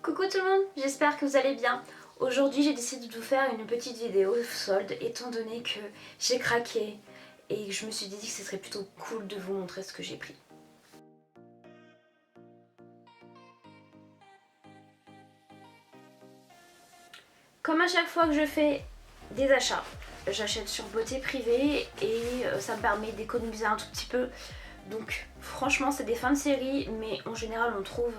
Coucou tout le monde, j'espère que vous allez bien. Aujourd'hui j'ai décidé de vous faire une petite vidéo solde étant donné que j'ai craqué et que je me suis dit que ce serait plutôt cool de vous montrer ce que j'ai pris. Comme à chaque fois que je fais des achats, j'achète sur Beauté Privée et ça me permet d'économiser un tout petit peu. Donc franchement c'est des fins de série mais en général on trouve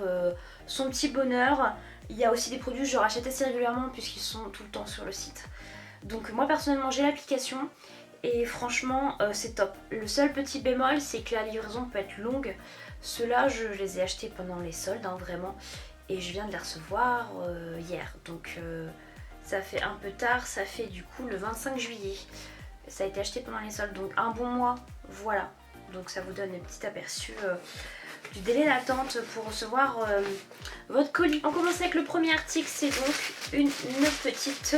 son petit bonheur. Il y a aussi des produits que je rachète assez régulièrement puisqu'ils sont tout le temps sur le site. Donc moi personnellement j'ai l'application et franchement c'est top. Le seul petit bémol c'est que la livraison peut être longue. Ceux-là je les ai achetés pendant les soldes vraiment et je viens de les recevoir hier. Donc ça fait un peu tard, ça fait du coup le 25 juillet. Ça a été acheté pendant les soldes donc un bon mois, voilà. Donc ça vous donne un petit aperçu du délai d'attente pour recevoir votre colis. On commence avec le premier article, c'est donc une petite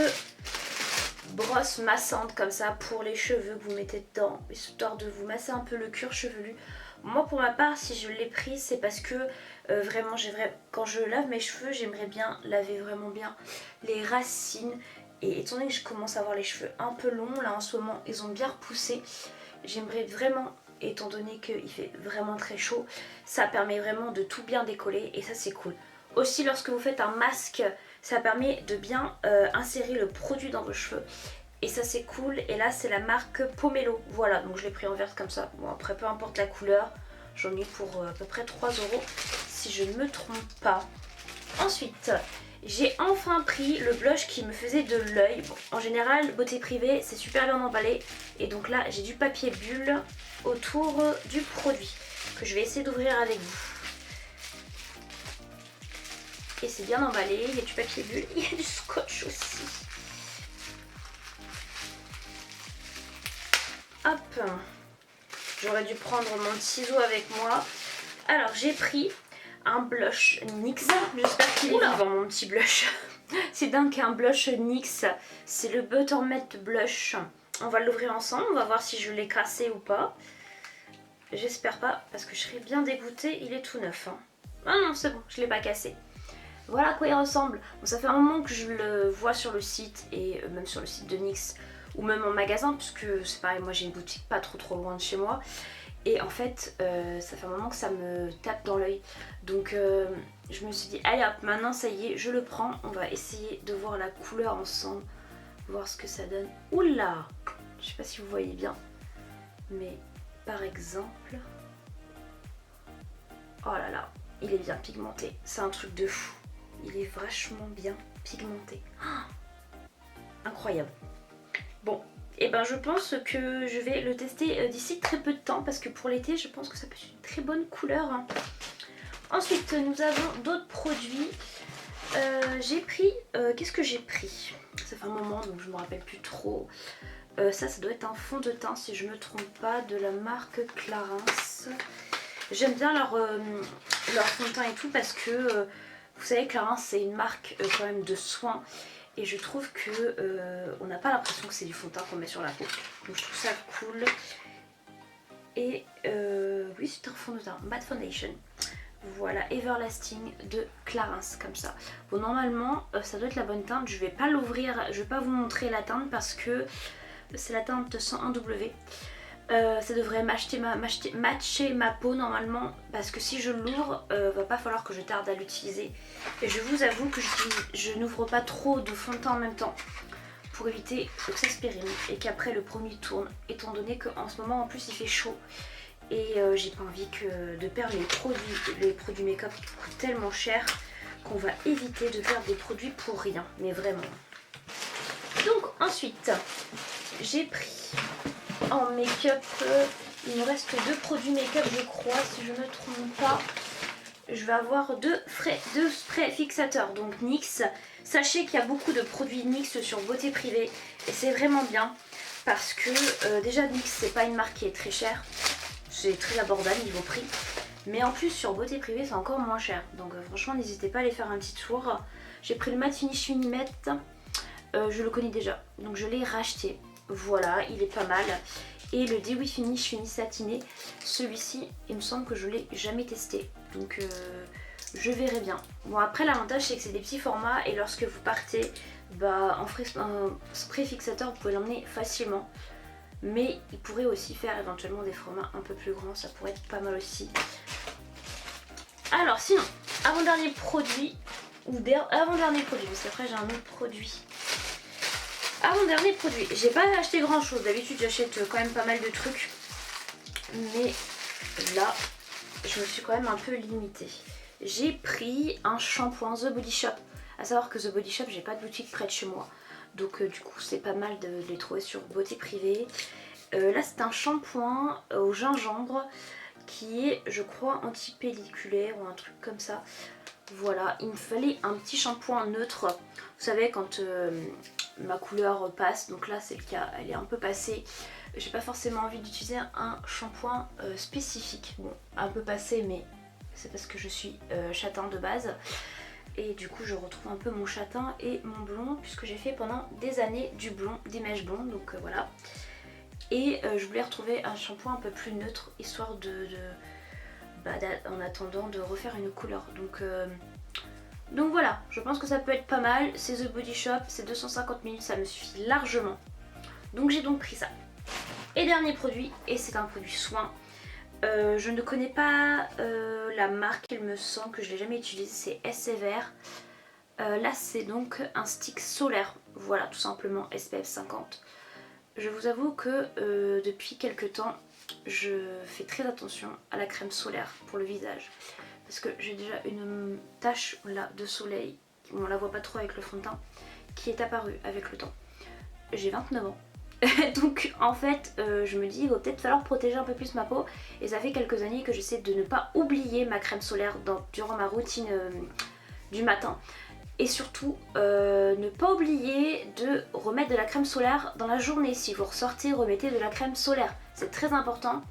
brosse massante comme ça pour les cheveux que vous mettez dedans, histoire de vous masser un peu le cuir chevelu. Moi pour ma part si je l'ai pris c'est parce que vraiment quand je lave mes cheveux j'aimerais bien laver vraiment bien les racines. Et étant donné que je commence à avoir les cheveux un peu longs, là en ce moment ils ont bien repoussé, j'aimerais vraiment, étant donné qu'il fait vraiment très chaud, ça permet vraiment de tout bien décoller et ça c'est cool. Aussi lorsque vous faites un masque, ça permet de bien insérer le produit dans vos cheveux et ça c'est cool. Et là c'est la marque Pomelo, voilà, donc je l'ai pris en vert comme ça. Bon après peu importe la couleur, j'en ai pour à peu près 3 € si je ne me trompe pas. Ensuite j'ai enfin pris le blush qui me faisait de l'œil. Bon, en général, Beauté Privée, c'est super bien emballé. Et donc là, j'ai du papier bulle autour du produit que je vais essayer d'ouvrir avec vous. Et c'est bien emballé, il y a du papier bulle, il y a du scotch aussi. Hop, j'aurais dû prendre mon ciseau avec moi. Alors j'ai pris un blush NYX, j'espère qu'il est vivant mon petit blush. C'est dingue qu'un blush NYX, c'est le Butter Matte Blush. On va l'ouvrir ensemble, on va voir si je l'ai cassé ou pas. J'espère pas parce que je serais bien dégoûtée, il est tout neuf. Hein. Ah non c'est bon, je l'ai pas cassé. Voilà à quoi il ressemble. Bon, ça fait un moment que je le vois sur le site et même sur le site de NYX ou même en magasin puisque c'est pareil, moi j'ai une boutique pas trop loin de chez moi. Et en fait ça fait un moment que ça me tape dans l'œil. Donc je me suis dit allez hop, maintenant ça y est je le prends. On va essayer de voir la couleur ensemble, voir ce que ça donne. Oula, je sais pas si vous voyez bien, mais par exemple, oh là là, il est bien pigmenté, c'est un truc de fou. Il est vachement bien pigmenté, oh, incroyable. Bon, et ben je pense que je vais le tester d'ici très peu de temps parce que pour l'été je pense que ça peut être une très bonne couleur. Hein. Ensuite nous avons d'autres produits. J'ai pris, qu'est-ce que j'ai pris? Ça fait un moment donc je me rappelle plus trop. Ça doit être un fond de teint si je me trompe pas, de la marque Clarins. J'aime bien leur fond de teint et tout parce que vous savez Clarins c'est une marque quand même de soins. Et je trouve que on n'a pas l'impression que c'est du fond de teint qu'on met sur la peau. Donc je trouve ça cool. Et oui c'est un fond de teint, Matte Foundation. Voilà, Everlasting de Clarins comme ça. Bon normalement ça doit être la bonne teinte. Je vais pas l'ouvrir, je vais pas vous montrer la teinte parce que c'est la teinte 101W. Ça devrait matcher ma peau normalement parce que si je l'ouvre va pas falloir que je tarde à l'utiliser. Et je vous avoue que je n'ouvre pas trop de fond de teint en même temps pour éviter que ça se périme et qu'après le produit tourne, étant donné qu'en ce moment en plus il fait chaud et j'ai pas envie de perdre les produits make-up qui coûtent tellement cher qu'on va éviter de perdre des produits pour rien, mais vraiment. Donc ensuite j'ai pris en make-up, il me reste 2 produits make-up je crois si je ne me trompe pas. Je vais avoir deux sprays fixateurs, donc NYX. Sachez qu'il y a beaucoup de produits NYX sur Beauté Privée et c'est vraiment bien parce que déjà NYX c'est pas une marque qui est très chère, c'est très abordable niveau prix. Mais en plus sur Beauté Privée c'est encore moins cher, donc franchement n'hésitez pas à aller faire un petit tour. J'ai pris le Matte Finish Unimette, je le connais déjà donc je l'ai racheté. Voilà, il est pas mal. Et le Dewy Finish Fini Satiné, celui-ci, il me semble que je l'ai jamais testé. Donc je verrai bien. Bon après l'avantage c'est que c'est des petits formats et lorsque vous partez en spray fixateur vous pouvez l'emmener facilement. Mais il pourrait aussi faire éventuellement des formats un peu plus grands, ça pourrait être pas mal aussi. Alors sinon, avant-dernier produit, avant-dernier produit, parce qu'après j'ai un autre produit. Avant-dernier produit, j'ai pas acheté grand chose, d'habitude j'achète quand même pas mal de trucs. Mais là, je me suis quand même un peu limitée. J'ai pris un shampoing The Body Shop. À savoir que The Body Shop, j'ai pas de boutique près de chez moi. Donc du coup c'est pas mal de les trouver sur Beauté Privée. Là c'est un shampoing au gingembre qui est je crois anti-pelliculaire ou un truc comme ça. Voilà, il me fallait un petit shampoing neutre. Vous savez quand ma couleur passe, donc là c'est le cas, elle est un peu passée. J'ai pas forcément envie d'utiliser un shampoing spécifique. Bon, un peu passé mais c'est parce que je suis châtain de base. Et du coup je retrouve un peu mon châtain et mon blond puisque j'ai fait pendant des années du blond, des mèches blondes, donc voilà. Et je voulais retrouver un shampoing un peu plus neutre histoire en attendant de refaire une couleur. Donc voilà, je pense que ça peut être pas mal. C'est The Body Shop, c'est 250 ml, ça me suffit largement. Donc j'ai donc pris ça. Et dernier produit, et c'est un produit soin. Je ne connais pas la marque, il me semble que je ne l'ai jamais utilisé, c'est SFR. Là c'est donc un stick solaire, voilà tout simplement SPF 50. Je vous avoue que depuis quelques temps je fais très attention à la crème solaire pour le visage. Parce que j'ai déjà une tache là de soleil, on la voit pas trop avec le fond de teint, qui est apparue avec le temps. J'ai 29 ans. Donc en fait je me dis il va peut-être falloir protéger un peu plus ma peau et ça fait quelques années que j'essaie de ne pas oublier ma crème solaire durant ma routine du matin et surtout ne pas oublier de remettre de la crème solaire dans la journée. Si vous ressortez, remettez de la crème solaire, c'est très important.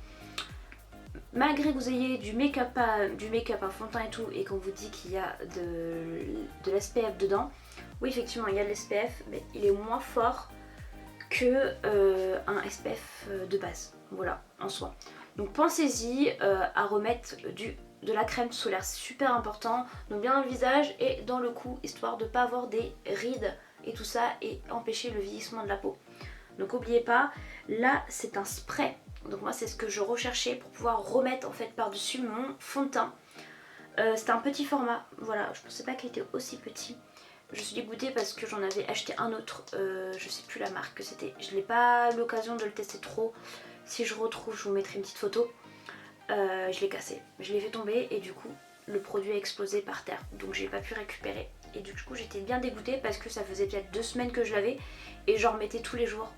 Malgré que vous ayez du make-up, un fond de teint et tout, et qu'on vous dit qu'il y a de l'SPF dedans, oui effectivement il y a de l'SPF mais il est moins fort que un SPF de base, voilà, en soi. Donc pensez-y à remettre de la crème solaire, c'est super important, donc bien dans le visage et dans le cou, histoire de ne pas avoir des rides et tout ça et empêcher le vieillissement de la peau. Donc n'oubliez pas, là c'est un spray, donc moi c'est ce que je recherchais pour pouvoir remettre en fait par-dessus mon fond de teint. C'était un petit format, voilà, je pensais pas qu'il était aussi petit. Je suis dégoûtée parce que j'en avais acheté un autre, je sais plus la marque que c'était. Je n'ai pas l'occasion de le tester trop. Si je retrouve, je vous mettrai une petite photo. Je l'ai cassé, je l'ai fait tomber et du coup le produit a explosé par terre. Donc j'ai pas pu récupérer. Et du coup j'étais bien dégoûtée parce que ça faisait peut-être 2 semaines que je l'avais et j'en remettais tous les jours.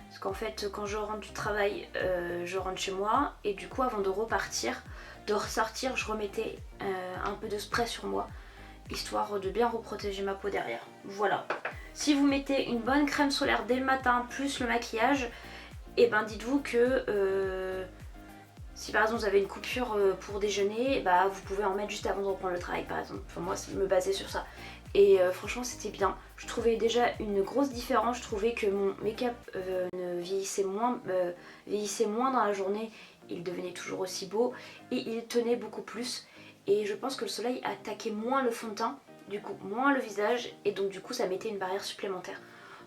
Parce qu'en fait quand je rentre du travail, je rentre chez moi et du coup avant de repartir, de ressortir, je remettais un peu de spray sur moi. Histoire de bien reprotéger ma peau derrière. Voilà. Si vous mettez une bonne crème solaire dès le matin plus le maquillage, et ben dites-vous que si par exemple vous avez une coupure pour déjeuner, bah vous pouvez en mettre juste avant de reprendre le travail par exemple. Enfin moi je me basais sur ça. Et franchement c'était bien. Je trouvais déjà une grosse différence. Je trouvais que mon make-up ne vieillissait moins dans la journée. Il devenait toujours aussi beau et il tenait beaucoup plus. Et je pense que le soleil attaquait moins le fond de teint, du coup moins le visage, et donc du coup ça mettait une barrière supplémentaire.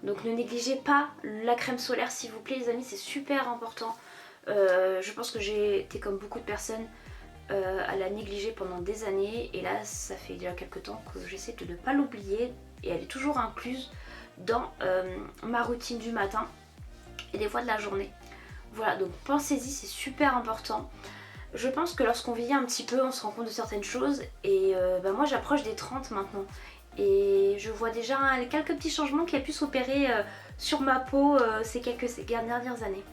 Donc ne négligez pas la crème solaire s'il vous plaît les amis, c'est super important. Je pense que j'ai été comme beaucoup de personnes à la négliger pendant des années, et là ça fait déjà quelques temps que j'essaie de ne pas l'oublier, et elle est toujours incluse dans ma routine du matin et des fois de la journée. Voilà, donc pensez-y, c'est super important. Je pense que lorsqu'on vieillit un petit peu, on se rend compte de certaines choses et moi j'approche des 30 maintenant et je vois déjà quelques petits changements qui a pu s'opérer sur ma peau ces dernières années.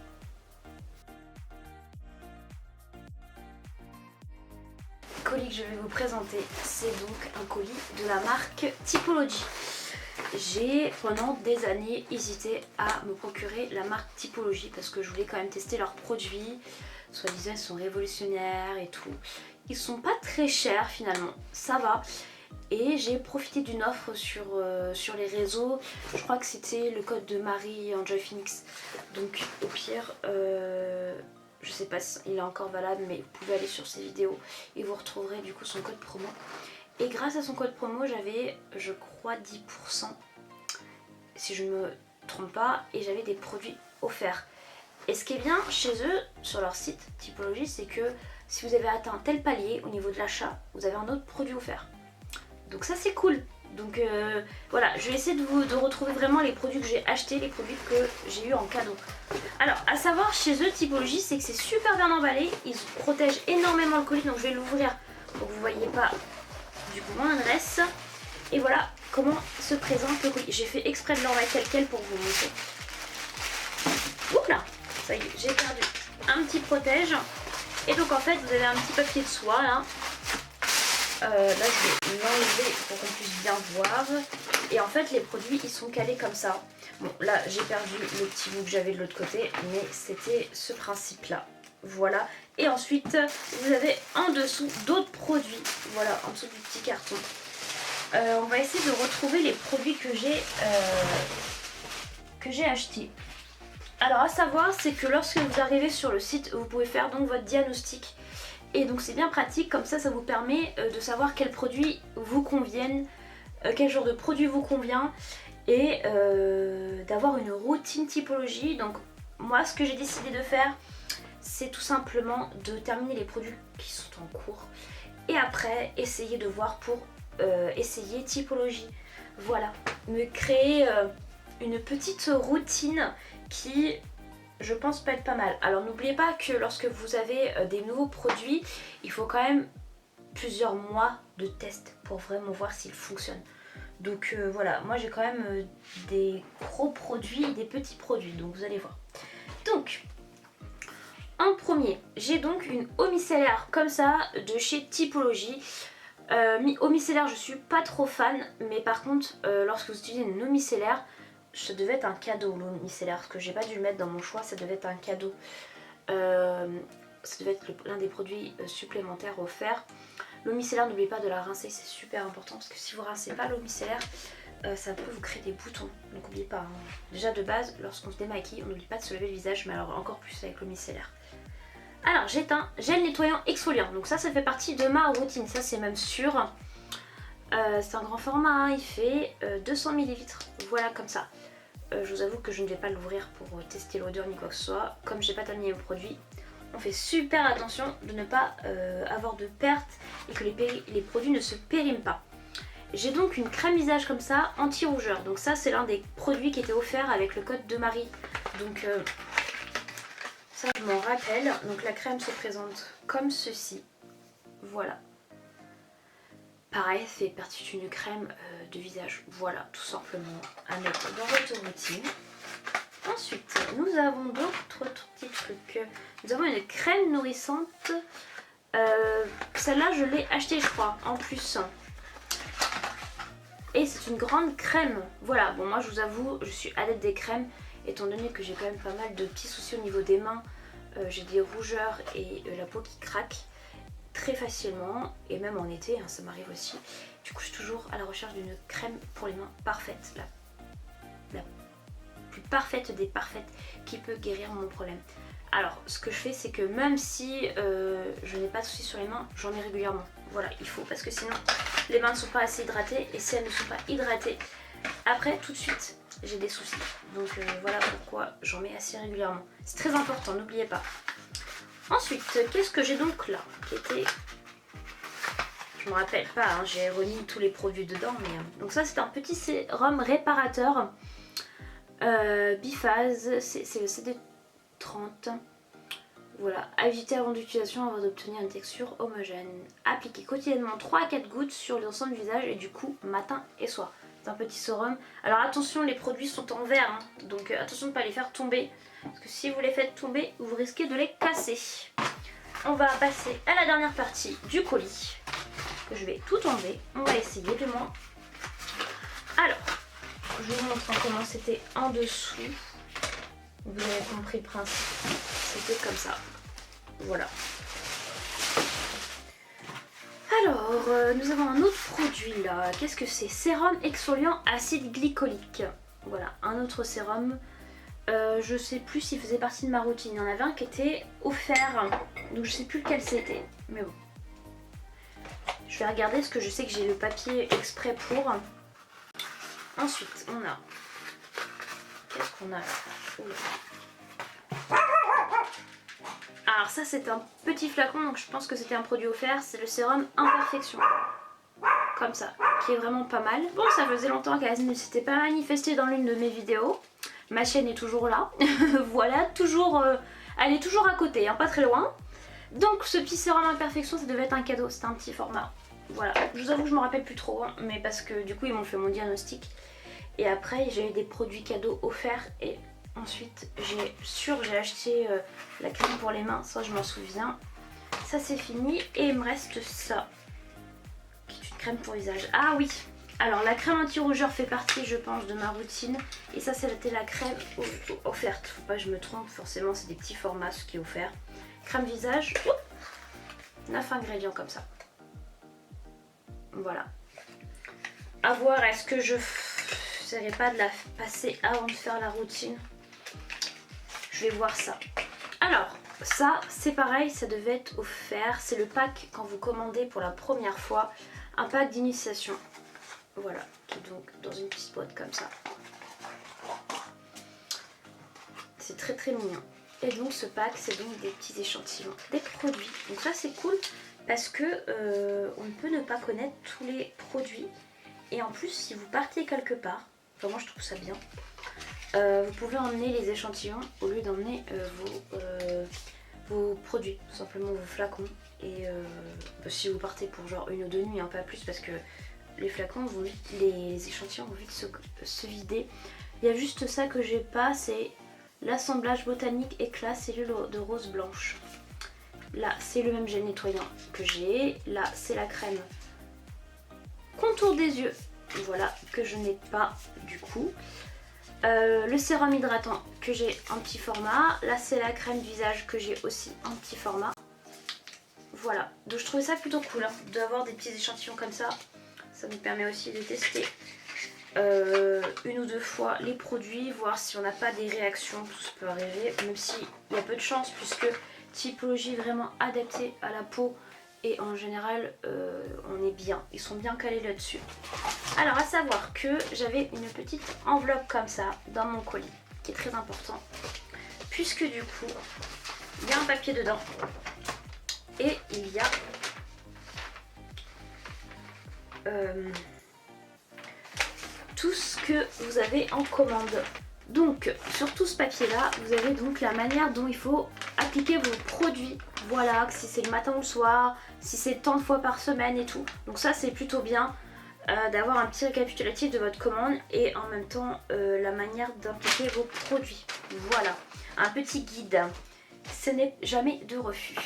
Le colis que je vais vous présenter, c'est donc un colis de la marque Typology. J'ai pendant des années hésité à me procurer la marque Typology parce que je voulais quand même tester leurs produits. Soi-disant ils sont révolutionnaires et tout. Ils sont pas très chers finalement, ça va. Et j'ai profité d'une offre sur les réseaux. Je crois que c'était le code de Marie Enjoy Phoenix. Donc au pire, je sais pas si il est encore valable, mais vous pouvez aller sur ses vidéos et vous retrouverez du coup son code promo. et grâce à son code promo j'avais je crois 10% si je ne me trompe pas, et j'avais des produits offerts. Et ce qui est bien chez eux, sur leur site Typologie, c'est que si vous avez atteint tel palier au niveau de l'achat, vous avez un autre produit offert. Donc ça c'est cool. Donc voilà, je vais essayer de retrouver vraiment les produits que j'ai achetés, les produits que j'ai eu en cadeau. Alors à savoir chez eux Typologie, c'est que c'est super bien emballé, ils protègent énormément le colis, donc je vais l'ouvrir pour que vous ne voyez pas du coup mon adresse. Et voilà comment se présente le colis. J'ai fait exprès de l'enlever tel quel pour vous montrer. Oups là, ça y est, j'ai perdu un petit protège. Et donc en fait vous avez un petit papier de soie là. Là je vais l'enlever pour qu'on puisse bien voir. Et en fait les produits ils sont calés comme ça. Bon là j'ai perdu le petit bout que j'avais de l'autre côté, mais c'était ce principe là. Voilà. Et ensuite vous avez en dessous d'autres produits. Voilà, en dessous du petit carton. On va essayer de retrouver les produits que j'ai achetés. Alors à savoir c'est que lorsque vous arrivez sur le site vous pouvez faire donc votre diagnostic. Et donc c'est bien pratique, comme ça vous permet de savoir quels produits vous conviennent, quel genre de produit vous convient, et d'avoir une routine Typologie. Donc moi ce que j'ai décidé de faire c'est tout simplement de terminer les produits qui sont en cours et après essayer de voir pour essayer Typologie. Voilà, me créer une petite routine qui je pense peut être pas mal. Alors n'oubliez pas que lorsque vous avez des nouveaux produits, il faut quand même plusieurs mois de test pour vraiment voir s'ils fonctionnent. Donc voilà, moi j'ai quand même des gros produits et des petits produits, donc vous allez voir. Donc en premier, j'ai donc une eau micellaire comme ça de chez Typologie. Eau micellaire, je suis pas trop fan, mais par contre lorsque vous utilisez une eau micellaire, ça devait être un cadeau l'eau micellaire, parce que j'ai pas dû le mettre dans mon choix, ça devait être un cadeau. Ça devait être l'un des produits supplémentaires offerts. L'eau micellaire, n'oubliez pas de la rincer, c'est super important, parce que si vous rincez pas l'eau micellaire, ça peut vous créer des boutons. Donc n'oubliez pas, hein. Déjà de base, lorsqu'on se démaquille, on n'oublie pas de se laver le visage, mais alors encore plus avec l'eau micellaire. Alors j'ai un gel nettoyant exfoliant, donc ça fait partie de ma routine, ça c'est même sûr. C'est un grand format, il fait 200 ml, voilà comme ça. Je vous avoue que je ne vais pas l'ouvrir pour tester l'odeur ni quoi que ce soit. Comme j'ai pas terminé le produit, on fait super attention de ne pas avoir de pertes et que les produits ne se périment pas. J'ai donc une crème visage comme ça, anti-rougeur. Donc ça c'est l'un des produits qui était offert avec le code de Marie. Donc ça je m'en rappelle. Donc la crème se présente comme ceci. Voilà. Pareil, c'est partie d'une crème de visage. Voilà, tout simplement à mettre dans votre routine. Ensuite, nous avons d'autres petits trucs. Nous avons une crème nourrissante. Celle-là, je l'ai achetée, je crois, en plus. Et c'est une grande crème. Voilà, bon, moi, je vous avoue, je suis adepte des crèmes, étant donné que j'ai quand même pas mal de petits soucis au niveau des mains. J'ai des rougeurs et la peau qui craque très facilement, et même en été, hein, ça m'arrive aussi. Du coup je suis toujours à la recherche d'une crème pour les mains parfaite, la plus parfaite des parfaites qui peut guérir mon problème. Alors ce que je fais c'est que même si je n'ai pas de soucis sur les mains, j'en ai régulièrement. Voilà, il faut, parce que sinon les mains ne sont pas assez hydratées, et si elles ne sont pas hydratées, après tout de suite j'ai des soucis. Donc voilà pourquoi j'en mets assez régulièrement. C'est très important, n'oubliez pas. Ensuite, qu'est-ce que j'ai donc là qui était... Je me rappelle pas, hein, j'ai remis tous les produits dedans. Mais donc ça c'est un petit sérum réparateur biphase, c'est le CD30. Voilà, à éviter avant d'utilisation avant d'obtenir une texture homogène. Appliquez quotidiennement 3 à 4 gouttes sur l'ensemble du visage et du cou matin et soir. C'est un petit sérum. Alors attention, les produits sont en verre, hein, donc attention de ne pas les faire tomber. Parce que si vous les faites tomber, vous risquez de les casser. On va passer à la dernière partie du colis. Que je vais tout enlever. On va essayer du moins. Alors, je vous montre comment c'était en dessous. Vous avez compris le principe. C'était comme ça. Voilà. Alors, nous avons un autre produit là. Qu'est-ce que c'est? Sérum exfoliant acide glycolique. Voilà, un autre sérum. Je sais plus s'il faisait partie de ma routine. Il y en avait un qui était offert, donc je sais plus lequel c'était, mais bon. Je vais regarder parce que je sais que j'ai le papier exprès pour. Ensuite, on a... Qu'est-ce qu'on a là? Oula. Alors ça c'est un petit flacon, donc je pense que c'était un produit offert. C'est le sérum Imperfection. Comme ça, qui est vraiment pas mal. Bon, ça faisait longtemps qu'elle ne s'était pas manifestée dans l'une de mes vidéos. Ma chaîne est toujours là. Voilà, toujours... elle est toujours à côté, hein, pas très loin. Donc ce petit sérum Imperfection, ça devait être un cadeau. C'était un petit format. Voilà, je vous avoue que je me rappelle plus trop, hein, mais parce que du coup ils m'ont fait mon diagnostic. Et après j'ai eu des produits cadeaux offerts et ensuite j'ai acheté la crème pour les mains, ça je m'en souviens. Ça c'est fini et il me reste ça, qui est une crème pour visage. Ah oui, alors la crème anti-rougeur fait partie je pense de ma routine. Et ça c'était la crème offerte, faut pas que je me trompe, forcément c'est des petits formats ce qui est offert. Crème visage, 9 ingrédients comme ça. Voilà. À voir, est-ce que je n'essaierai pas de la passer avant de faire la routine? Je vais voir ça. Alors, ça, c'est pareil, ça devait être offert. C'est le pack quand vous commandez pour la première fois. Un pack d'initiation. Voilà, qui est donc dans une petite boîte comme ça. C'est très très mignon. Et donc ce pack, c'est donc des petits échantillons, des produits. Donc ça, c'est cool. Parce que on ne peut ne pas connaître tous les produits. Et en plus, si vous partiez quelque part, enfin moi je trouve ça bien, vous pouvez emmener les échantillons au lieu d'emmener vos produits, tout simplement vos flacons. Et si vous partez pour genre 1 ou 2 nuits, hein, pas plus, parce que les flacons vont vite, les échantillons vont vite se vider. Il y a juste ça que j'ai pas, c'est l'assemblage botanique éclat cellule de rose blanche. Là, c'est le même gel nettoyant que j'ai. Là, c'est la crème contour des yeux. Voilà, que je n'ai pas du coup. Le sérum hydratant que j'ai en petit format. Là, c'est la crème visage que j'ai aussi en petit format. Voilà, donc je trouvais ça plutôt cool, hein, d'avoir des petits échantillons comme ça. Ça nous permet aussi de tester 1 ou 2 fois les produits, voir si on n'a pas des réactions. Tout ça peut arriver, même s'il y a peu de chance puisque... typologie vraiment adaptée à la peau et en général on est bien, ils sont bien calés là-dessus. Alors à savoir que j'avais une petite enveloppe comme ça dans mon colis qui est très important puisque du coup il y a un papier dedans et il y a tout ce que vous avez en commande. Donc sur tout ce papier là vous avez donc la manière dont il faut appliquer vos produits, voilà, si c'est le matin ou le soir, si c'est tant de fois par semaine et tout. Donc ça c'est plutôt bien d'avoir un petit récapitulatif de votre commande et en même temps la manière d'appliquer vos produits. Voilà, un petit guide, ce n'est jamais de refus.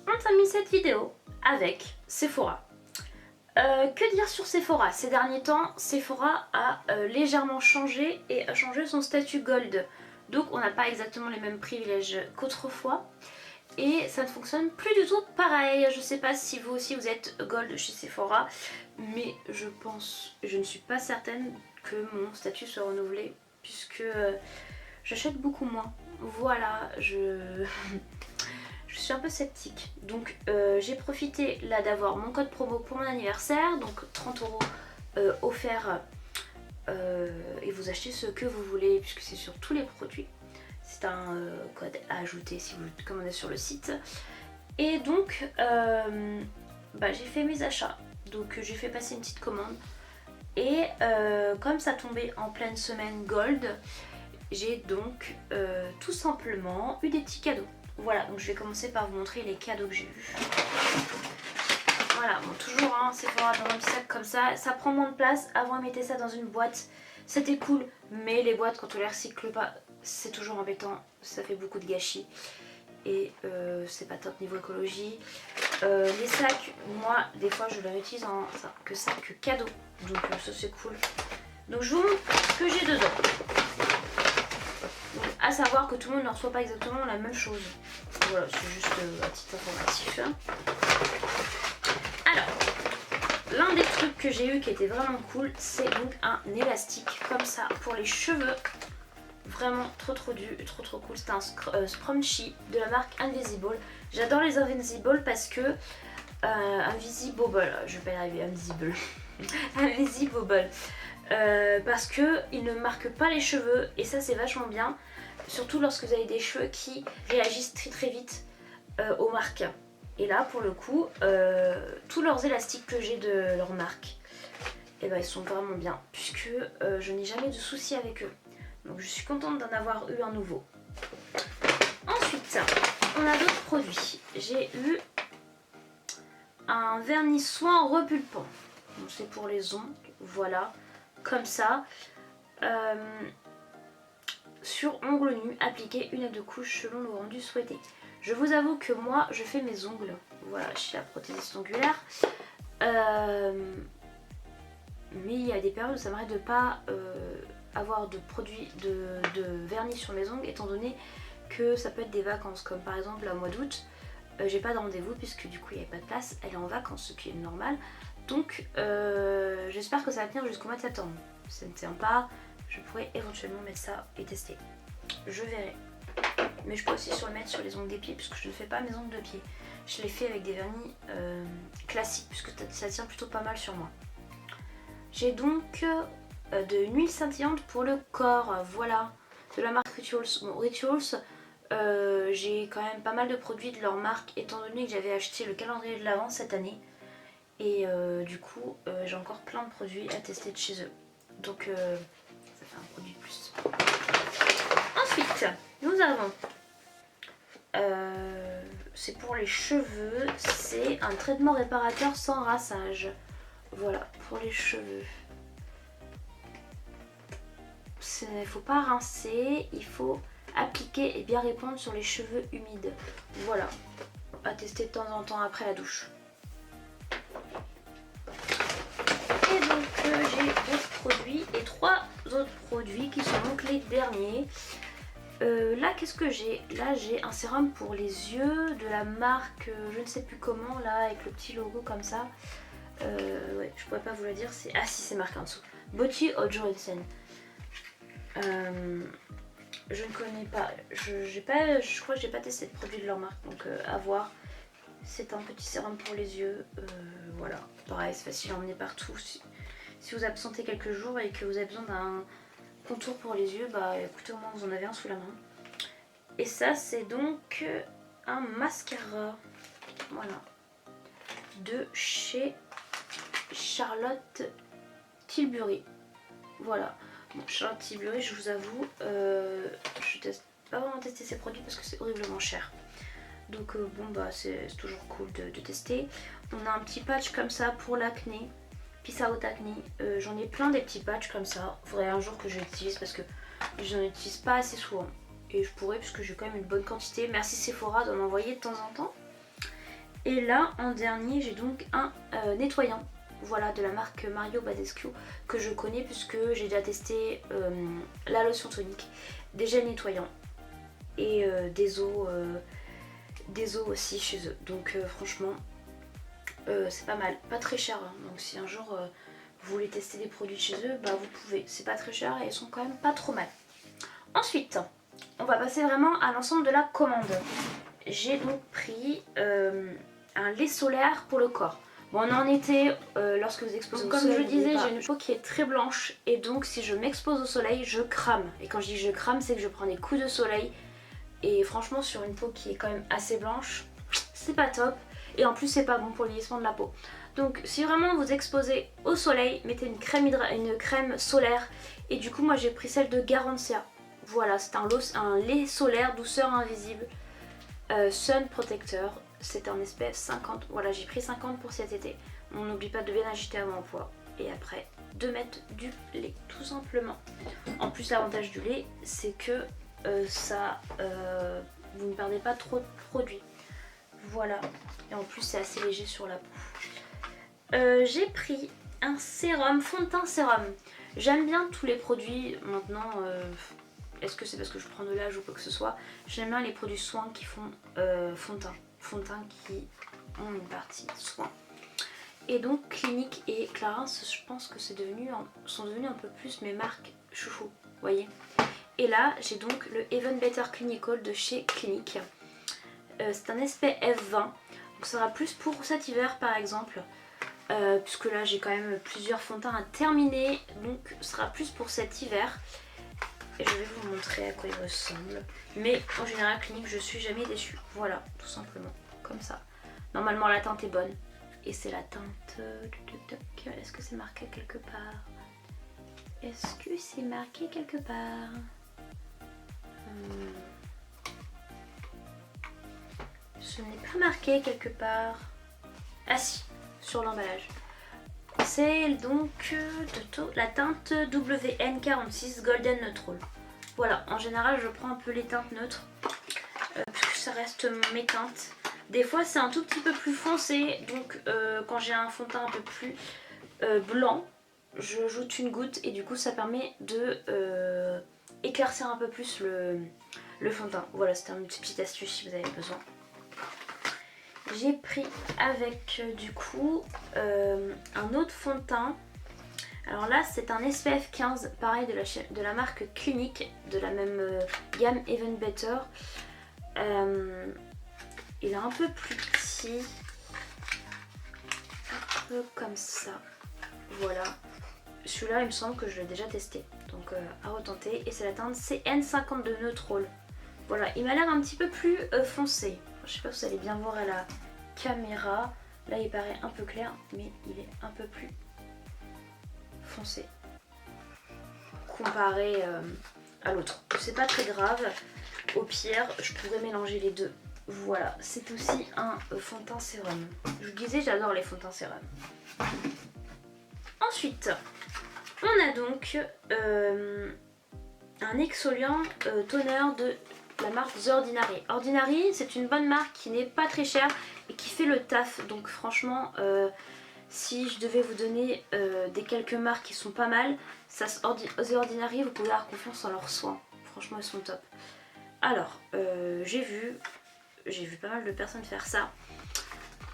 On termine cette vidéo avec Sephora. Que dire sur Sephora? Ces derniers temps, Sephora a légèrement changé et a changé son statut gold. Donc on n'a pas exactement les mêmes privilèges qu'autrefois. Et ça ne fonctionne plus du tout pareil. Je ne sais pas si vous aussi vous êtes gold chez Sephora. Mais je ne suis pas certaine que mon statut soit renouvelé. Puisque j'achète beaucoup moins. Voilà, je suis un peu sceptique. Donc j'ai profité là d'avoir mon code promo pour mon anniversaire, donc 30 € offert et vous achetez ce que vous voulez puisque c'est sur tous les produits. C'est un code à ajouter si vous le commandez sur le site. Et donc j'ai fait mes achats, donc j'ai fait passer une petite commande et comme ça tombait en pleine semaine gold, j'ai donc tout simplement eu des petits cadeaux. Voilà, donc je vais commencer par vous montrer les cadeaux que j'ai eus. Voilà, bon, toujours hein, Sephora dans un petit sac comme ça. Ça prend moins de place. Avant, ils mettaient ça dans une boîte. C'était cool, mais les boîtes, quand on les recycle pas, c'est toujours embêtant. Ça fait beaucoup de gâchis. Et c'est pas top niveau écologie. Les sacs, moi, des fois, je les réutilise en sac cadeau. Donc ça, c'est cool. Donc je vous montre ce que j'ai dedans. Donc, à savoir que tout le monde ne reçoit pas exactement la même chose. Voilà, c'est juste un petit informatif. Alors, l'un des trucs que j'ai eu qui était vraiment cool, c'est donc un élastique comme ça pour les cheveux. vraiment trop cool. C'est un scrunchie de la marque Invisible. J'adore les Invisible parce que Invisible, je vais pas y arriver, Invisible. Invisible. Parce que il ne marque pas les cheveux et ça c'est vachement bien. Surtout lorsque vous avez des cheveux qui réagissent très vite aux marques. Et là pour le coup, tous leurs élastiques que j'ai de leur marque, et ben ils sont vraiment bien puisque je n'ai jamais de soucis avec eux. Donc je suis contente d'en avoir eu un nouveau. Ensuite, on a d'autres produits. J'ai eu un vernis soin repulpant. Donc c'est pour les ongles, voilà, comme ça. Sur ongles nus, appliquer une à deux couches selon le rendu souhaité. Je vous avoue que moi, je fais mes ongles, voilà, chez la prothésiste ongulaire. Mais il y a des périodes où ça m'arrête de pas avoir de produit de vernis sur mes ongles, étant donné que ça peut être des vacances, comme par exemple au mois d'août. J'ai pas de rendez-vous puisque du coup il n'y avait pas de place, elle est en vacances, ce qui est normal. Donc j'espère que ça va tenir jusqu'au mois de septembre. Si ça ne tient pas, je pourrais éventuellement mettre ça et tester. Je verrai. Mais je peux aussi le mettre sur les ongles des pieds puisque je ne fais pas mes ongles de pied. Je les fais avec des vernis classiques puisque ça tient plutôt pas mal sur moi. J'ai donc de l'huile scintillante pour le corps, voilà, de la marque Rituals. Bon, Rituals, j'ai quand même pas mal de produits de leur marque étant donné que j'avais acheté le calendrier de l'Avent cette année. Et du coup, j'ai encore plein de produits à tester de chez eux. Donc ça fait un produit de plus. Ensuite, nous avons, c'est pour les cheveux, c'est un traitement réparateur sans rinçage. Voilà, pour les cheveux. Il ne faut pas rincer, il faut appliquer et bien répandre sur les cheveux humides. Voilà, à tester de temps en temps après la douche. Et donc j'ai d'autres produits et 3 autres produits qui sont donc les derniers. Là qu'est-ce que j'ai? Là j'ai un sérum pour les yeux de la marque je ne sais plus comment, là avec le petit logo comme ça. Ouais, je pourrais pas vous le dire, c'est... Ah si, c'est marqué en dessous. Body Johnson. Je ne connais pas. Je crois que j'ai pas testé de produit de leur marque, donc à voir. C'est un petit sérum pour les yeux. Voilà, pareil, c'est facile à emmener partout. Si vous absentez quelques jours et que vous avez besoin d'un contour pour les yeux, bah écoutez, au moins vous en avez un sous la main. Et ça, c'est donc un mascara. Voilà. De chez Charlotte Tilbury. Voilà. Bon, Charlotte Tilbury, je vous avoue, je teste pas vraiment tester ces produits parce que c'est horriblement cher. Donc bon bah c'est toujours cool de tester. On a un petit patch comme ça pour l'acné. Peace Out Acne. J'en ai plein des petits patchs comme ça. Faudrait un jour que je l'utilise parce que je n'en utilise pas assez souvent. Et je pourrais puisque j'ai quand même une bonne quantité. Merci Sephora d'en envoyer de temps en temps. Et là en dernier j'ai donc un nettoyant. Voilà, de la marque Mario Badescu que je connais puisque j'ai déjà testé la lotion tonique, des gels nettoyants et des eaux aussi chez eux. Donc franchement c'est pas mal, pas très cher hein. Donc si un jour vous voulez tester des produits de chez eux, bah vous pouvez, c'est pas très cher et ils sont quand même pas trop mal. Ensuite on va passer vraiment à l'ensemble de la commande. J'ai donc pris un lait solaire pour le corps. Bon, on est en été, lorsque vous exposez au soleil, comme je disais, j'ai une peau qui est très blanche et donc si je m'expose au soleil, je crame. Et quand je dis je crame, c'est que je prends des coups de soleil. Et franchement, sur une peau qui est quand même assez blanche, c'est pas top. Et en plus, c'est pas bon pour le vieillissement de la peau. Donc si vraiment vous exposez au soleil, mettez une crème solaire. Et du coup, moi j'ai pris celle de Garancia. Voilà, c'est un lait solaire douceur invisible, Sun Protector. C'est un espèce 50, voilà j'ai pris 50 pour cet été. On n'oublie pas de bien agiter avant l'emploi. Et après de mettre du lait tout simplement. En plus l'avantage du lait c'est que vous ne perdez pas trop de produits. Voilà. Et en plus c'est assez léger sur la peau. J'ai pris un sérum, fond de teint sérum. J'aime bien tous les produits maintenant. Est-ce que c'est parce que je prends de l'âge ou quoi que ce soit? J'aime bien les produits soins qui font fond de teint qui ont une partie soin. Et donc Clinique et Clarins, je pense que sont devenus un peu plus mes marques chouchou, vous voyez. Et là j'ai donc le Even Better Clinical de chez Clinique. C'est un SPF 20, donc ça sera plus pour cet hiver par exemple. Puisque là j'ai quand même plusieurs fonds de teint à terminer, donc ce sera plus pour cet hiver. Et je vais vous montrer à quoi il ressemble. Mais en général Clinique, je suis jamais déçue. Voilà, tout simplement, comme ça. Normalement la teinte est bonne. Et c'est la teinte... Est-ce que c'est marqué quelque part? Est-ce que c'est marqué quelque part? Ce n'est pas marqué quelque part. Ah si, sur l'emballage. C'est donc la teinte WN46 Golden Neutral. Voilà, en général je prends un peu les teintes neutres puisque ça reste mes teintes. Des fois c'est un tout petit peu plus foncé, donc quand j'ai un fond de teint un peu plus blanc, j'ajoute une goutte et du coup ça permet de éclaircir un peu plus le fond de teint. Voilà, c'était une petite astuce si vous avez besoin. J'ai pris avec du coup un autre fond de teint. Alors là c'est un SPF 15, pareil de la marque Clinique, de la même gamme Even Better. Il est un peu plus petit, un peu comme ça. Voilà. Celui-là il me semble que je l'ai déjà testé, donc à retenter. Et c'est la teinte CN52 Neutral. Voilà, il m'a l'air un petit peu plus foncé. Je sais pas si vous allez bien voir à la caméra. Là il paraît un peu clair, mais il est un peu plus foncé comparé à l'autre. C'est pas très grave. Au pire, je pourrais mélanger les deux. Voilà, c'est aussi un fond de teint sérum. Je vous disais, j'adore les fonds de teint sérum. Ensuite, on a donc un exfoliant toner de la marque The Ordinary. Ordinary, c'est une bonne marque qui n'est pas très chère et qui fait le taf. Donc franchement, si je devais vous donner des quelques marques qui sont pas mal, The Ordinary, vous pouvez avoir confiance en leurs soins. Franchement, ils sont top. Alors, j'ai vu pas mal de personnes faire ça.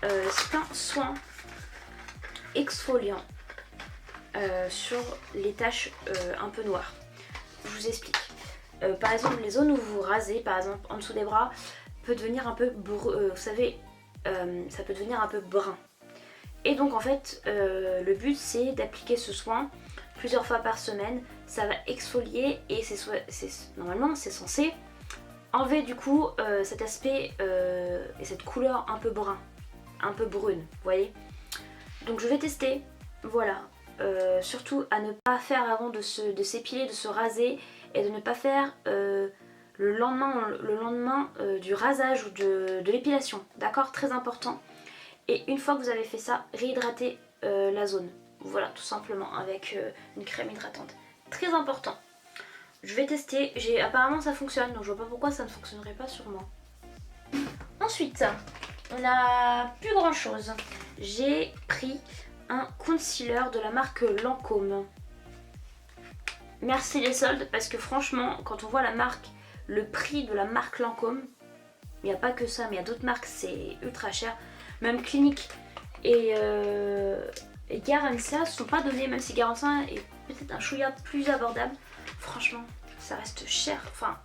C'est un soin exfoliant sur les taches un peu noires. Je vous explique. Par exemple, les zones où vous rasez, par exemple en dessous des bras, peut devenir un peu vous savez, ça peut devenir un peu brun. Et donc en fait, le but c'est d'appliquer ce soin plusieurs fois par semaine. Ça va exfolier et normalement c'est censé enlever du coup cet aspect et cette couleur un peu brun, un peu brune, vous voyez. Donc je vais tester, voilà. Surtout à ne pas faire avant de s'épiler, de se raser et de ne pas faire le lendemain du rasage ou de l'épilation, d'accord, très important. Et une fois que vous avez fait ça, réhydrater la zone, voilà, tout simplement avec une crème hydratante, très important. Je vais tester, apparemment ça fonctionne, donc je vois pas pourquoi ça ne fonctionnerait pas sur moi. Ensuite, on n'a plus grand chose. J'ai pris un concealer de la marque Lancôme. Merci les soldes, parce que franchement, quand on voit la marque, le prix de la marque Lancôme, il n'y a pas que ça, mais il y a d'autres marques, c'est ultra cher. Même Clinique et Garancia ne sont pas donnés, même si Garancia est peut-être un chouïa plus abordable. Franchement, ça reste cher. Enfin,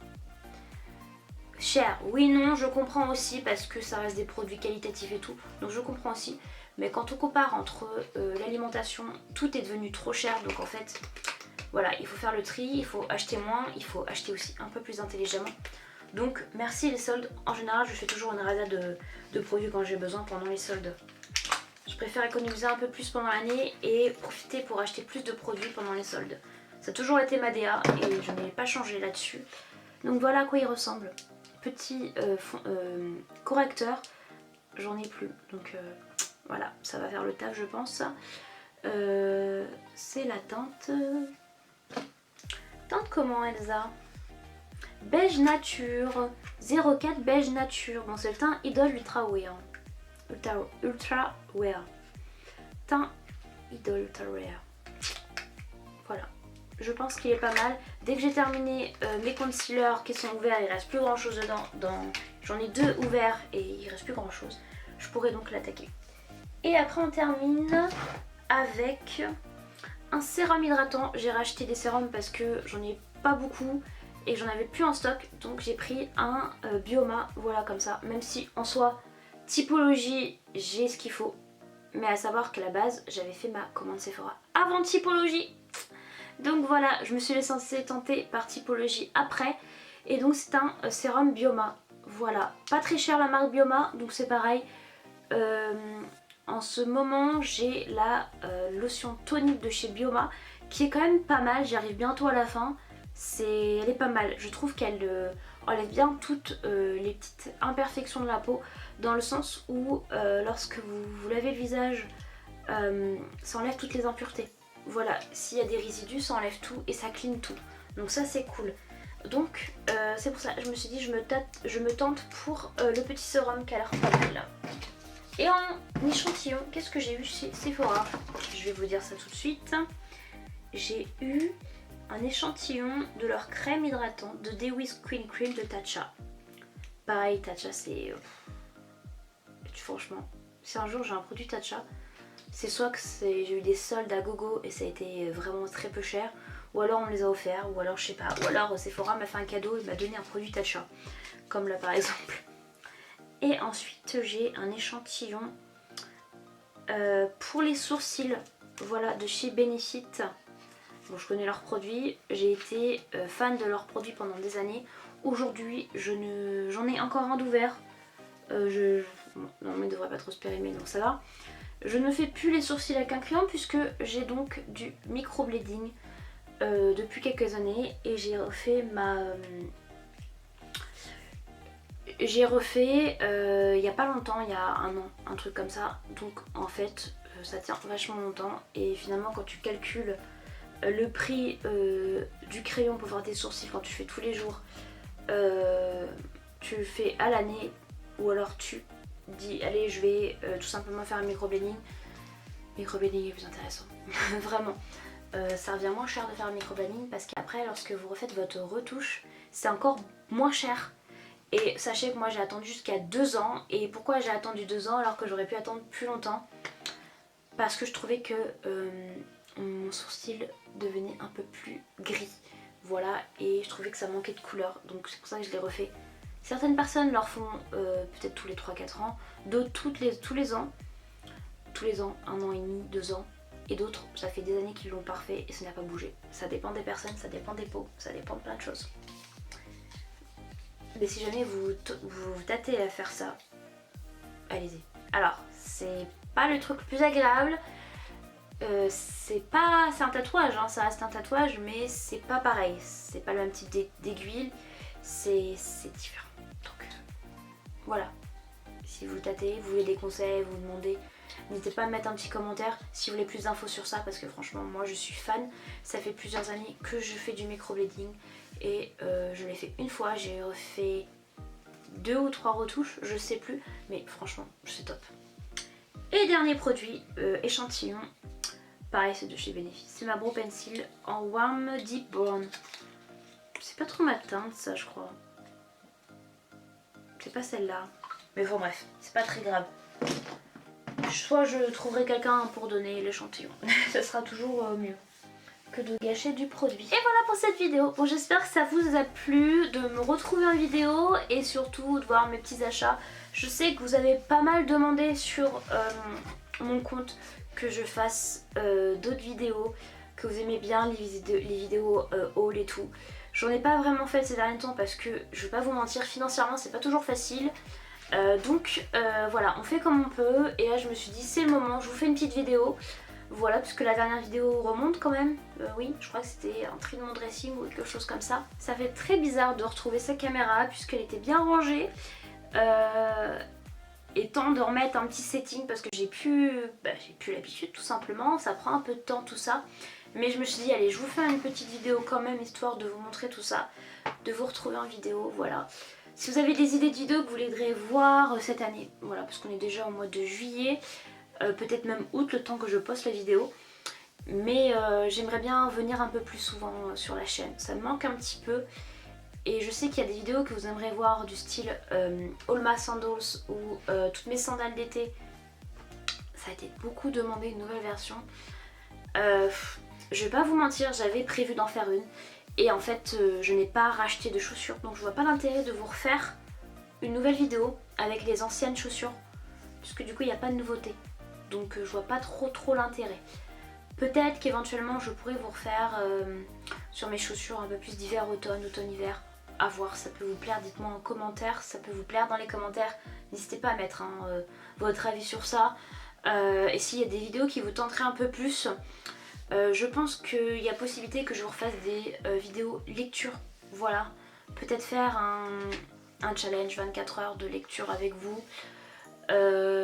cher, oui, non, je comprends aussi, parce que ça reste des produits qualitatifs et tout, donc je comprends aussi. Mais quand on compare entre l'alimentation, tout est devenu trop cher, donc en fait, voilà, il faut faire le tri, il faut acheter moins, il faut acheter aussi un peu plus intelligemment. Donc merci les soldes, en général je fais toujours une rasade de produits quand j'ai besoin pendant les soldes. Je préfère économiser un peu plus pendant l'année et profiter pour acheter plus de produits pendant les soldes. Ça a toujours été ma DA et je n'ai pas changé là-dessus. Donc voilà à quoi il ressemble. Petit correcteur, j'en ai plus, donc voilà, ça va faire le taf je pense. C'est la teinte... Teinte comment Elsa? Beige Nature, 04 Beige Nature. Bon, c'est le teint Idol Ultra Wear. Ultra Wear. Teint Idol Ultra Wear. Voilà. Je pense qu'il est pas mal. Dès que j'ai terminé mes concealers qui sont ouverts, il reste plus grand chose dedans. J'en ai 2 ouverts et il reste plus grand chose. Je pourrais donc l'attaquer. Et après on termine avec un sérum hydratant. J'ai racheté des sérums parce que j'en ai pas beaucoup. et j'en avais plus en stock, donc j'ai pris un Bioma, voilà comme ça, même si en soi typologie j'ai ce qu'il faut, mais à savoir qu'à la base j'avais fait ma commande Sephora avant typologie, donc voilà, je me suis laissée tenter par typologie après, et donc c'est un sérum Bioma, voilà, pas très cher la marque Bioma, donc c'est pareil. En ce moment j'ai la lotion tonique de chez Bioma qui est quand même pas mal, j'arrive bientôt à la fin. Elle est pas mal, je trouve qu'elle enlève bien toutes les petites imperfections de la peau, dans le sens où lorsque vous lavez le visage, ça enlève toutes les impuretés. Voilà, s'il y a des résidus, ça enlève tout et ça clean tout. Donc ça c'est cool. Donc c'est pour ça, je me suis dit je me tente pour le petit sérum qui a l'air pas mal. Et en échantillon, qu'est-ce que j'ai eu chez Sephora? Je vais vous dire ça tout de suite. J'ai eu un échantillon de leur crème hydratante de Dewi's Queen Cream de Tatcha. Pareil, Tatcha c'est... franchement, si un jour j'ai un produit Tatcha, c'est soit que j'ai eu des soldes à gogo et ça a été vraiment très peu cher, ou alors on me les a offerts, ou alors je sais pas, ou alors Sephora m'a fait un cadeau et m'a donné un produit Tatcha, comme là par exemple. Et ensuite j'ai un échantillon pour les sourcils, voilà, de chez Benefit. Bon, je connais leurs produits, j'ai été fan de leurs produits pendant des années. Aujourd'hui j'en ai encore un d'ouvert. Bon, non mais il devrait pas trop se périmer donc ça va. Je ne fais plus les sourcils avec un crayon puisque j'ai donc du microblading depuis quelques années et j'ai refait il y a pas longtemps, il y a un an, un truc comme ça. Donc en fait ça tient vachement longtemps et finalement quand tu calcules le prix du crayon pour faire tes sourcils quand tu fais tous les jours, tu le fais à l'année ou alors tu dis allez je vais tout simplement faire un microblading. Microblading est plus intéressant, vraiment. Ça revient moins cher de faire un microblading parce qu'après lorsque vous refaites votre retouche c'est encore moins cher. Et sachez que moi j'ai attendu jusqu'à 2 ans. Et pourquoi j'ai attendu 2 ans alors que j'aurais pu attendre plus longtemps? Parce que je trouvais que mon sourcil devenait un peu plus gris. Voilà, et je trouvais que ça manquait de couleur. Donc c'est pour ça que je l'ai refait. Certaines personnes leur font peut-être tous les 3-4 ans. D'autres tous les ans. Tous les ans, 1 an et demi, 2 ans. Et d'autres, ça fait des années qu'ils l'ont parfait et ça n'a pas bougé. Ça dépend des personnes, ça dépend des peaux, ça dépend de plein de choses. Mais si jamais vous tâtez à faire ça, allez-y. Alors, c'est pas le truc le plus agréable. C'est un tatouage, hein, ça reste un tatouage, mais c'est pas pareil. C'est pas le même type d'aiguille, c'est différent. Donc, voilà. Si vous tâtez, vous voulez des conseils, vous demandez, n'hésitez pas à me mettre un petit commentaire si vous voulez plus d'infos sur ça, parce que franchement, moi je suis fan. Ça fait plusieurs années que je fais du microblading. Et je l'ai fait une fois, j'ai refait 2 ou 3 retouches, je sais plus, mais franchement c'est top. Et dernier produit, échantillon, pareil c'est de chez Benefit, c'est ma Brow Pencil en Warm Deep Brown. C'est pas trop ma teinte ça je crois, c'est pas celle-là, mais bon bref, c'est pas très grave. Soit je trouverai quelqu'un pour donner l'échantillon, ça sera toujours mieux que de gâcher du produit. Et voilà pour cette vidéo. Bon, j'espère que ça vous a plu de me retrouver en vidéo et surtout de voir mes petits achats. Je sais que vous avez pas mal demandé sur mon compte que je fasse d'autres vidéos, que vous aimez bien les vidéos haul et tout. J'en ai pas vraiment fait ces derniers temps parce que je vais pas vous mentir, financièrement c'est pas toujours facile. Donc voilà, on fait comme on peut et là je me suis dit c'est le moment, je vous fais une petite vidéo. Voilà, puisque la dernière vidéo remonte quand même. Oui, je crois que c'était un tri de mon dressing ou quelque chose comme ça. Ça fait très bizarre de retrouver sa caméra puisqu'elle était bien rangée. Et temps de remettre un petit setting parce que j'ai plus l'habitude tout simplement. Ça prend un peu de temps tout ça. Mais je me suis dit allez, je vous fais une petite vidéo quand même histoire de vous montrer tout ça. De vous retrouver en vidéo, voilà. Si vous avez des idées de vidéos que vous voudrez voir cette année, voilà, parce qu'on est déjà au mois de juillet. Peut-être même août le temps que je poste la vidéo, mais j'aimerais bien venir un peu plus souvent sur la chaîne, ça me manque un petit peu et je sais qu'il y a des vidéos que vous aimeriez voir du style All My Sandals ou toutes mes sandales d'été. Ça a été beaucoup demandé, une nouvelle version. je vais pas vous mentir, j'avais prévu d'en faire une. Et en fait, je n'ai pas racheté de chaussures. Donc je vois pas l'intérêt de vous refaire une nouvelle vidéo avec les anciennes chaussures. Puisque du coup, il n'y a pas de nouveauté. Donc je vois pas trop l'intérêt. Peut-être qu'éventuellement, je pourrais vous refaire sur mes chaussures un peu plus d'hiver, automne-hiver. À voir, ça peut vous plaire, dites-moi en commentaire. Ça peut vous plaire dans les commentaires. N'hésitez pas à mettre votre avis sur ça. Et s'il y a des vidéos qui vous tenteraient un peu plus... je pense qu'il y a possibilité que je vous refasse des vidéos lecture, voilà. Peut-être faire un challenge 24 heures de lecture avec vous.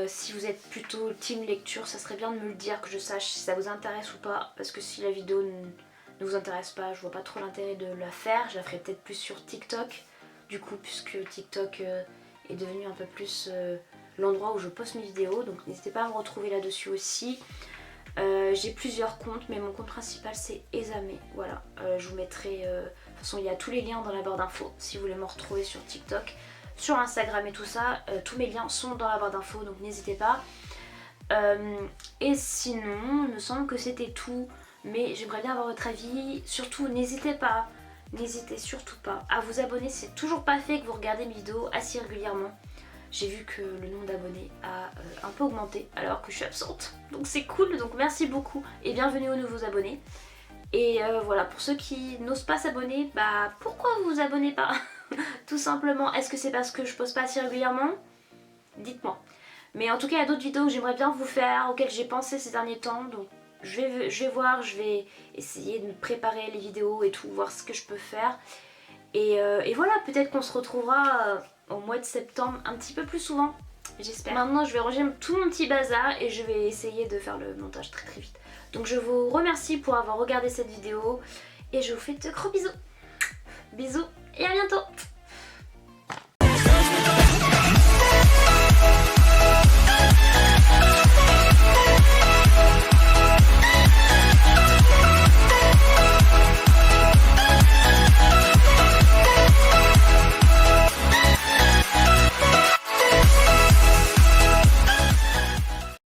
Si vous êtes plutôt team lecture, ça serait bien de me le dire, que je sache si ça vous intéresse ou pas. Parce que si la vidéo ne vous intéresse pas, je vois pas trop l'intérêt de la faire. Je la ferai peut-être plus sur TikTok, du coup, puisque TikTok est devenu un peu plus l'endroit où je poste mes vidéos. Donc n'hésitez pas à me retrouver là-dessus aussi. J'ai plusieurs comptes, mais mon compte principal c'est Esamé. Voilà, je vous mettrai. De toute façon, il y a tous les liens dans la barre d'infos si vous voulez me retrouver sur TikTok, sur Instagram et tout ça. Tous mes liens sont dans la barre d'infos, donc n'hésitez pas. Et sinon, il me semble que c'était tout. Mais j'aimerais bien avoir votre avis. Surtout, n'hésitez surtout pas à vous abonner. C'est toujours pas fait que vous regardez mes vidéos assez régulièrement. J'ai vu que le nombre d'abonnés a un peu augmenté alors que je suis absente. Donc c'est cool, donc merci beaucoup et bienvenue aux nouveaux abonnés. Et voilà, pour ceux qui n'osent pas s'abonner, bah pourquoi vous vous abonnez pas? Tout simplement, est-ce que c'est parce que je poste pas assez régulièrement? Dites-moi. Mais en tout cas, il y a d'autres vidéos que j'aimerais bien vous faire, auxquelles j'ai pensé ces derniers temps. Donc je vais voir, je vais essayer de me préparer les vidéos et tout, voir ce que je peux faire. Et voilà, peut-être qu'on se retrouvera au mois de septembre un petit peu plus souvent, j'espère. Maintenant, je vais ranger tout mon petit bazar et je vais essayer de faire le montage très vite. Donc je vous remercie pour avoir regardé cette vidéo et je vous fais de gros bisous. Bisous et à bientôt.